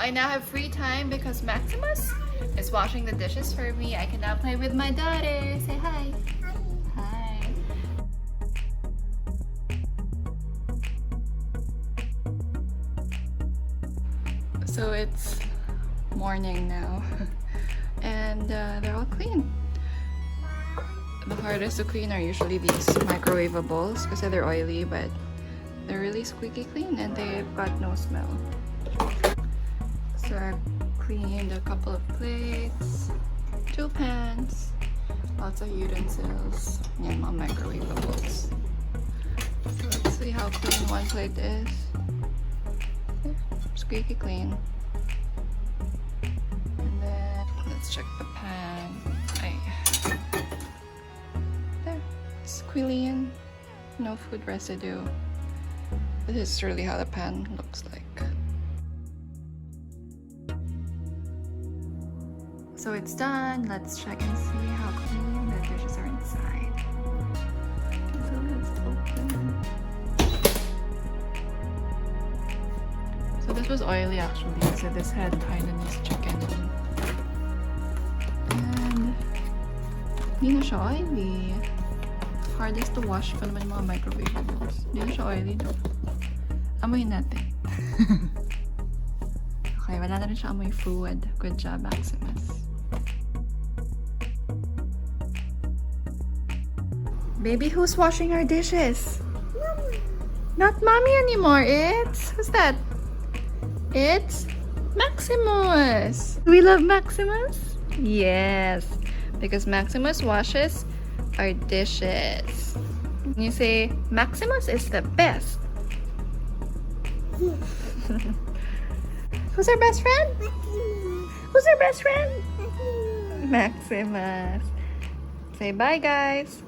I now have free time because Maximus is washing the dishes for me. I can now play with my daughter. Say hi. Hi. So it's morning now and they're all clean. The hardest to clean are usually these microwavables because they're oily, but they're really squeaky clean and they've got no smell. So I've cleaned a couple of plates, 2 pans, lots of utensils, and more microwavables. So let's see how clean one plate is. Yeah, squeaky clean. And then let's check the pan. There, it's clean, no food residue. This is really how the pan looks like. So it's done. Let's check and see how clean the dishes are inside. So let's open. So this was oily actually. So this had Hainanese chicken. And hindi na siya oily. Hardest to wash pa naman yung mga microwavables. Hindi na siya oily though. Amoyin natin. Okay, wala na rin siya amoy food. Good job, Maximus. Baby, who's washing our dishes? Mommy. Not mommy anymore. Who's that? It's Maximus. Do we love Maximus? Yes, because Maximus washes our dishes. You say, Maximus is the best. Who's our best friend? Who's our best friend? Maximus. Say bye, guys.